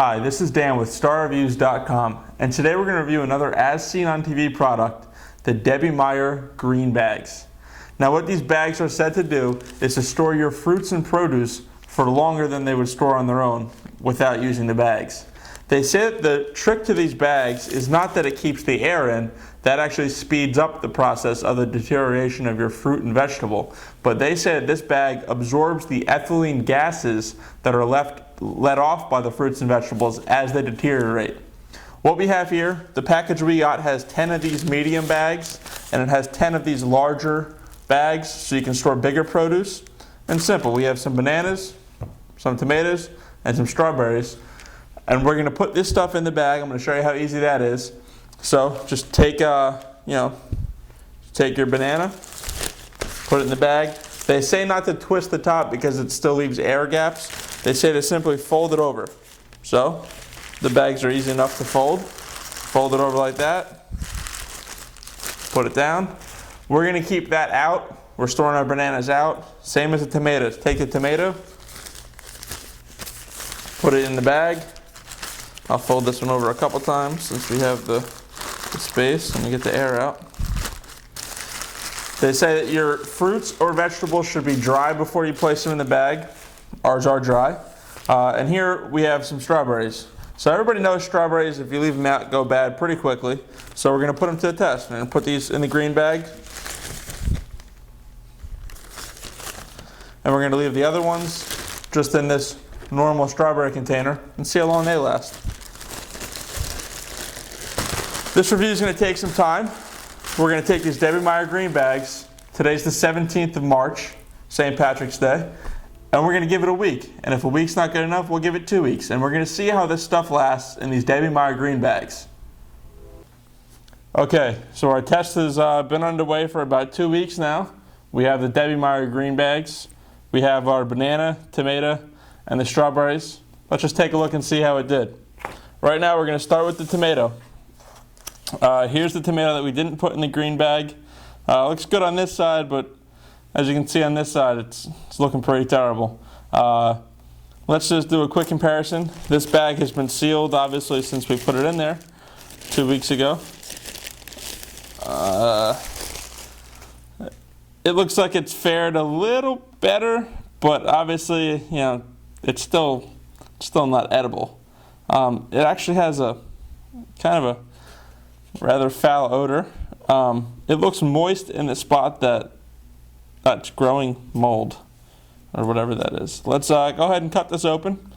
Hi, this is Dan with StarReviews.com, and today we're going to review another as seen on TV product, the Debbie Meyer green bags. Now what these bags are said to do is to store your fruits and produce for longer than they would store on their own without using the bags. They say that the trick to these bags is not that it keeps the air in, that actually speeds up the process of the deterioration of your fruit and vegetable. But they say that this bag absorbs the ethylene gases that are let off by the fruits and vegetables as they deteriorate. What we have here, the package we got has 10 of these medium bags and it has 10 of these larger bags so you can store bigger produce. And simple, we have some bananas, some tomatoes, and some strawberries. And we're going to put this stuff in the bag. I'm going to show you how easy that is. So just take take your banana, put it in the bag. They say not to twist the top because it still leaves air gaps. They say to simply fold it over. So the bags are easy enough to fold. Fold it over like that. Put it down. We're going to keep that out. We're storing our bananas out. Same as the tomatoes. Take the tomato, put it in the bag. I'll fold this one over a couple times since we have the space and we get the air out. They say that your fruits or vegetables should be dry before you place them in the bag. Ours are dry. And here we have some strawberries. So everybody knows strawberries, if you leave them out, go bad pretty quickly. So we're going to put them to the test. We're going to put these in the green bag. And we're going to leave the other ones just in this normal strawberry container and see how long they last. This review is going to take some time. We're going to take these Debbie Meyer green bags. Today's the 17th of March, St. Patrick's Day, and we're going to give it a week. And if a week's not good enough, we'll give it 2 weeks. And we're going to see how this stuff lasts in these Debbie Meyer green bags. Okay, so our test has been underway for about 2 weeks now. We have the Debbie Meyer green bags. We have our banana, tomato, and the strawberries. Let's just take a look and see how it did. Right now we're going to start with the tomato. Here's the tomato that we didn't put in the green bag. Looks good on this side, but as you can see on this side, it's looking pretty terrible. Let's just do a quick comparison. This bag has been sealed, obviously, since we put it in there 2 weeks ago. It looks like it's fared a little better, but obviously, you know, it's still not edible. It actually has a kind of a rather foul odor. It looks moist in the spot that's growing mold, or whatever that is. Let's go ahead and cut this open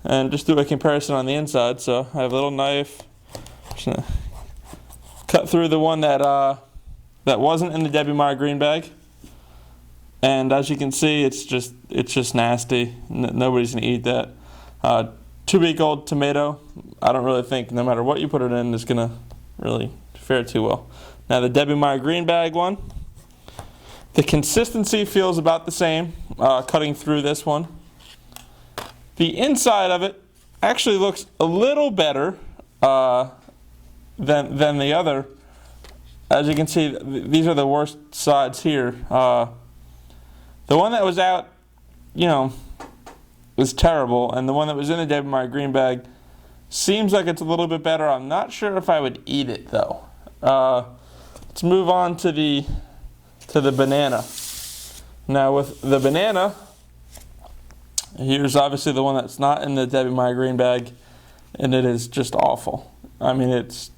and just do a comparison on the inside. So I have a little knife. Just gonna cut through the one that wasn't in the Debbie Meyer green bag. And as you can see, it's just nasty. Nobody's gonna eat that. 2-week-old tomato. I don't really think no matter what you put it in is gonna really fare too well. Now the Debbie Meyer green bag one. The consistency feels about the same. Cutting through this one. The inside of it actually looks a little better than the other. As you can see, these are the worst sides here. The one that was out, you know, was terrible, and the one that was in the Debbie Meyer green bag seems like it's a little bit better. I'm not sure if I would eat it though. Let's move on to the banana. Now with the banana, here's obviously the one that's not in the Debbie Meyer green bag, and it is just awful. I mean, it's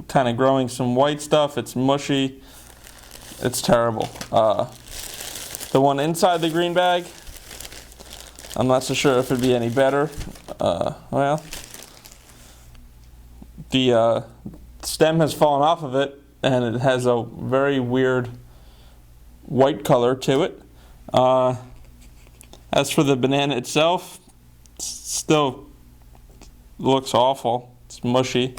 kind of growing some white stuff. It's mushy. It's terrible. The one inside the green bag, I'm not so sure if it'd be any better. Well, the stem has fallen off of it, and it has a very weird white color to it. As for the banana itself, it still looks awful. It's mushy.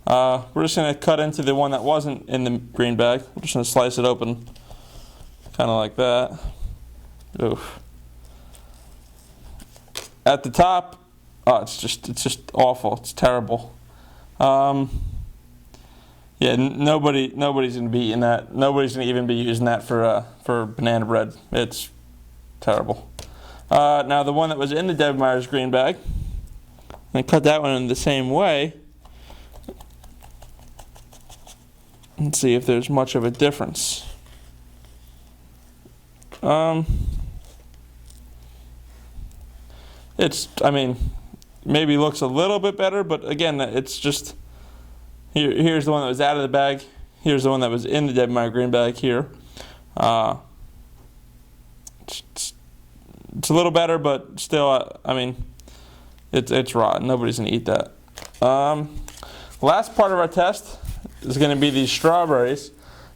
We're just going to cut into the one that wasn't in the green bag. We're just going to slice it open, kind of like that. Oof. At the top, oh, it's just awful. It's terrible. Yeah, nobody's gonna be eating that. Nobody's gonna even be using that for banana bread. It's terrible. Now the one that was in the Debbie Meyer's green bag, And cut that one in the same way. Let's see if there's much of a difference. Maybe looks a little bit better, but again, it's just, here's the one that was out of the bag. Here's the one that was in the Debbie Meyer green bag here. It's a little better, but still, it's rotten. Nobody's going to eat that. Last part of our test is going to be these strawberries.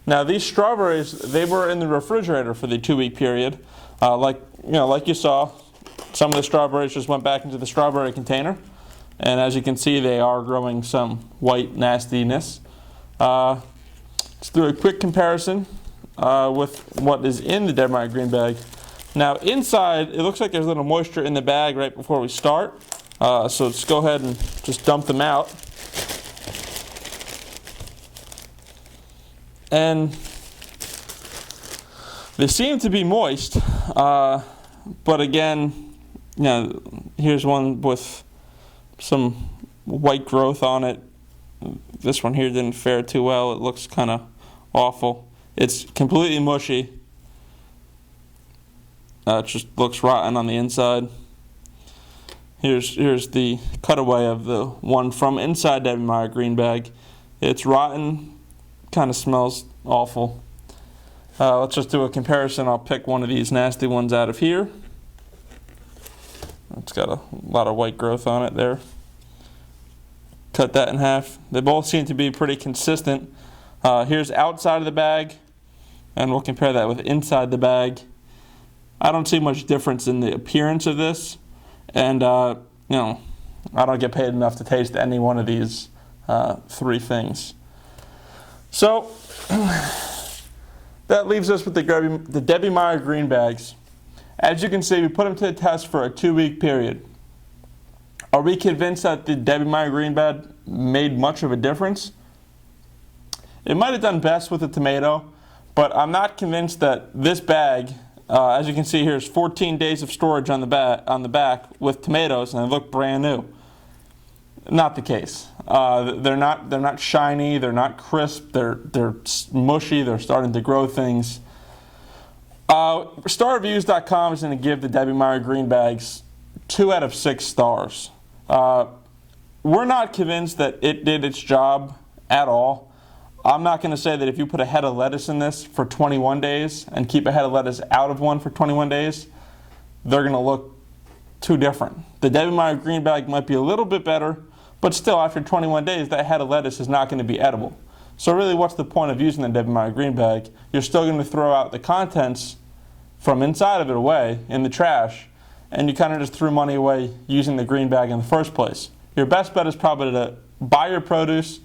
Now, these strawberries, they were in the refrigerator for the 2-week period. Like you saw, some of the strawberries just went back into the strawberry container. And as you can see, they are growing some white nastiness. Let's do a quick comparison with what is in the Debbie Meyer green bag. Now, inside, it looks like there's a little moisture in the bag right before we start. So let's go ahead and just dump them out. And they seem to be moist, but again, here's one with some white growth on it. This one here didn't fare too well. It looks kind of awful. It's completely mushy. It just looks rotten on the inside. Here's the cutaway of the one from inside Debbie Meyer green bag. It's rotten. Kind of smells awful. Let's just do a comparison. I'll pick one of these nasty ones out of here. It's got a lot of white growth on it there. Cut that in half. They both seem to be pretty consistent. Here's outside of the bag, and we'll compare that with inside the bag. I don't see much difference in the appearance of this, and I don't get paid enough to taste any one of these 3 things. So that leaves us with the Debbie Meyer green bags. As you can see, we put them to the test for a 2-week period. Are we convinced that the Debbie Meyer green bag made much of a difference? It might have done best with the tomato, but I'm not convinced that this bag, as you can see here, is 14 days of storage on the back with tomatoes, and they look brand new. Not the case. They're not shiny. They're not crisp. They're mushy. They're starting to grow things. StarReviews.com is going to give the Debbie Meyer green bags 2 out of 6 stars. We're not convinced that it did its job at all. I'm not going to say that if you put a head of lettuce in this for 21 days and keep a head of lettuce out of one for 21 days, they're going to look too different. The Debbie Meyer green bag might be a little bit better, but still, after 21 days, that head of lettuce is not going to be edible. So really, what's the point of using the Debbie Meyer green bag? You're still going to throw out the contents from inside of it away in the trash, and you kind of just threw money away using the green bag in the first place. Your best bet is probably to buy your produce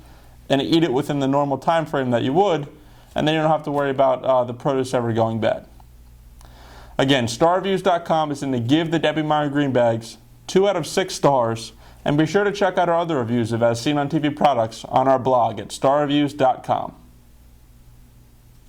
and eat it within the normal time frame that you would, and then you don't have to worry about the produce ever going bad. Again, StarReviews.com is going to give the Debbie Meyer green bags 2 out of 6 stars. And be sure to check out our other reviews of As Seen on TV products on our blog at starreviews.com.